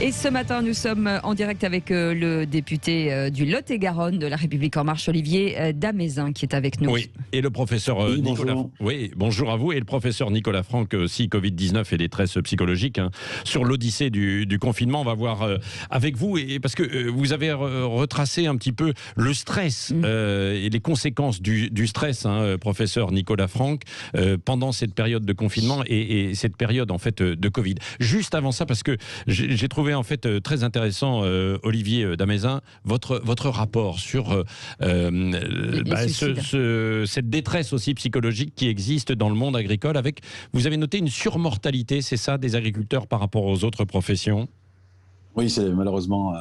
Et ce matin, nous sommes en direct avec le député du Lot-et-Garonne de La République En Marche, Olivier Damézin, qui est avec nous. Oui, et le professeur Nicolas. Bonjour. Oui, bonjour à vous. Et le professeur Nicolas Franck aussi, Covid-19 et détresse psychologique. Sur l'odyssée du confinement, on va voir avec vous, et parce que vous avez retracé un petit peu le stress et les conséquences du stress, professeur Nicolas Franck, pendant cette période de confinement et cette période en fait de Covid. Juste avant ça, parce que j'ai trouvé en fait très intéressant, Olivier Damézin, votre rapport sur cette détresse aussi psychologique qui existe dans le monde agricole. Vous avez noté une surmortalité, c'est ça, des agriculteurs par rapport aux autres professions? Oui, c'est malheureusement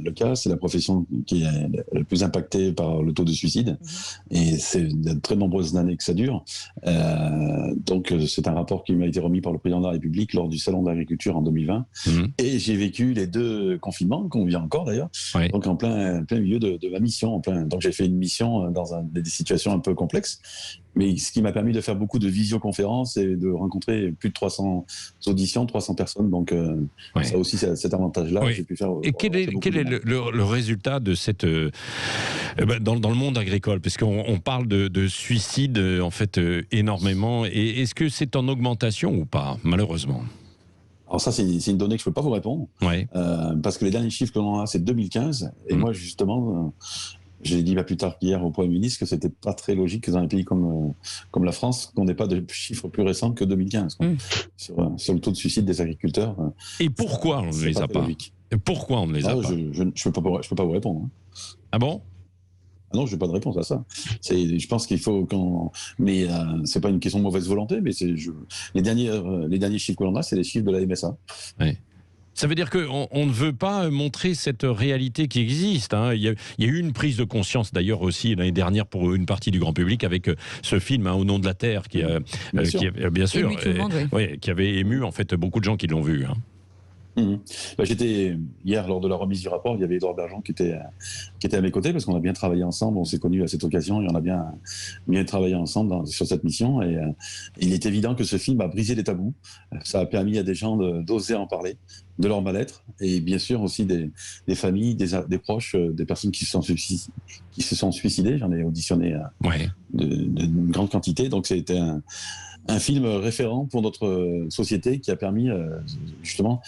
le cas. C'est la profession qui est la plus impactée par le taux de suicide. Et c'est de très nombreuses années que ça dure. Donc, c'est un rapport qui m'a été remis par le président de la République lors du Salon de l'agriculture en 2020. Et j'ai vécu les deux confinements, qu'on vit encore d'ailleurs. Oui. Donc, en plein milieu de ma mission. Donc, j'ai fait une mission dans des situations un peu complexes. Mais ce qui m'a permis de faire beaucoup de visioconférences et de rencontrer plus de 300 auditions, 300 personnes. Donc, ça aussi, cet avantage-là, j'ai pu faire. Et quel est le résultat de cette dans le monde agricole, parce qu'on parle de suicide en fait énormément. Et est-ce que c'est en augmentation ou pas, malheureusement? Alors ça, c'est une donnée que je ne peux pas vous répondre, parce que les derniers chiffres que l'on a, c'est 2015. Et moi, justement, j'ai dit plus tard qu'hier au Premier ministre que c'était pas très logique que dans un pays comme la France, qu'on n'ait pas de chiffres plus récents que 2015 sur le taux de suicide des agriculteurs. Et pourquoi on ne les a pas? Pourquoi on ne les a pas? Je peux pas vous répondre. Ah bon? Ah non, je n'ai pas de réponse à ça. Je pense qu'il faut mais c'est pas une question de mauvaise volonté, mais les derniers chiffres que l'on a, c'est les chiffres de la MSA. Oui. Ça veut dire qu'on ne veut pas montrer cette réalité qui existe. Il y a eu une prise de conscience d'ailleurs aussi l'année dernière pour une partie du grand public avec ce film Au nom de la terre qui avait ému en fait beaucoup de gens qui l'ont vu. J'étais hier lors de la remise du rapport, il y avait Édouard Bergeon qui était à mes côtés parce qu'on a bien travaillé ensemble, on s'est connus à cette occasion et on a bien travaillé ensemble sur cette mission, et il est évident que ce film a brisé les tabous. Ça a permis à des gens d'oser en parler, de leur mal-être, et bien sûr aussi des familles, des proches, des personnes qui se sont suicidées. J'en ai auditionné d'une grande quantité, donc c'était un film référent pour notre société qui a permis justement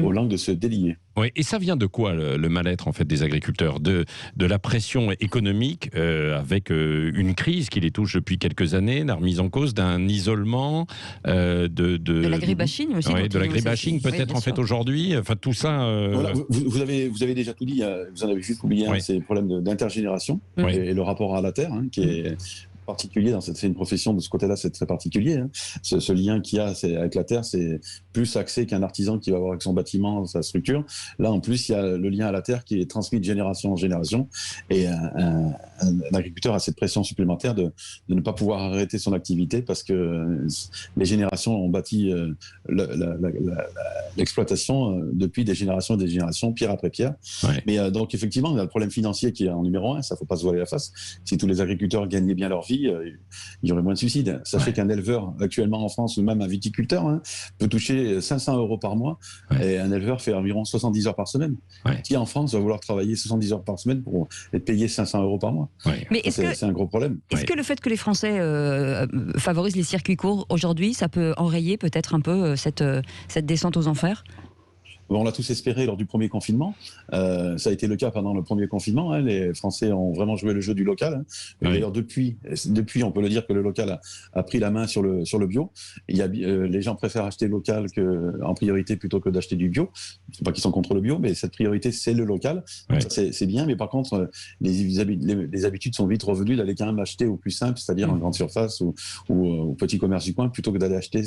aux langues de se délier. Oui, et ça vient de quoi le mal-être en fait des agriculteurs? De la pression économique avec une crise qui les touche depuis quelques années, la remise en cause d'un isolement, de l'agribashing aussi. Oui, de l'agribashing peut-être en fait aujourd'hui. Enfin tout ça. Voilà, vous avez déjà tout dit. Vous en avez juste oublié ces problèmes d'intergénération et le rapport à la terre qui est particulier. C'est une profession de ce côté-là, c'est très particulier. Ce lien qu'il y a avec la terre, c'est plus axé qu'un artisan qui va avoir avec son bâtiment, sa structure. Là, en plus, il y a le lien à la terre qui est transmis de génération en génération. Et un agriculteur a cette pression supplémentaire de ne pas pouvoir arrêter son activité parce que les générations ont bâti l'exploitation depuis des générations et des générations, pierre après pierre. Mais donc, effectivement, il y a le problème financier qui est en numéro 1. Ça, faut pas se voiler la face. Si tous les agriculteurs gagnaient bien leur vie, il y aurait moins de suicides. Sachez qu'un éleveur actuellement en France, ou même un viticulteur, peut toucher 500 € par mois, et un éleveur fait environ 70 heures par semaine. Qui en France va vouloir travailler 70 heures par semaine pour être payé 500 € par mois? Mais c'est un gros problème. Est-ce que le fait que les Français favorisent les circuits courts aujourd'hui, ça peut enrayer peut-être un peu cette descente aux enfers? On l'a tous espéré lors du premier confinement. Ça a été le cas pendant le premier confinement. Les Français ont vraiment joué le jeu du local. D'ailleurs, depuis, on peut le dire que le local a pris la main sur le bio. Les gens préfèrent acheter local en priorité plutôt que d'acheter du bio. C'est pas qu'ils sont contre le bio, mais cette priorité, c'est le local. C'est bien, mais par contre, les habitudes sont vite revenues d'aller quand même acheter au plus simple, c'est-à-dire en grande surface ou au petit commerce du coin, plutôt que d'aller acheter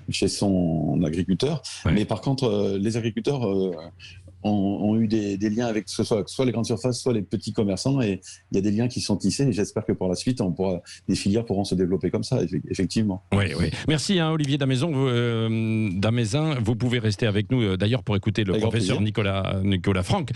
chez son agriculteur. Mais par contre, les agriculteurs ont eu des liens avec soit les grandes surfaces, soit les petits commerçants, et il y a des liens qui sont tissés, et j'espère que pour la suite, des filières pourront se développer comme ça, effectivement. Oui. Merci Olivier Damézin. Vous pouvez rester avec nous d'ailleurs pour écouter le professeur Nicolas Franck.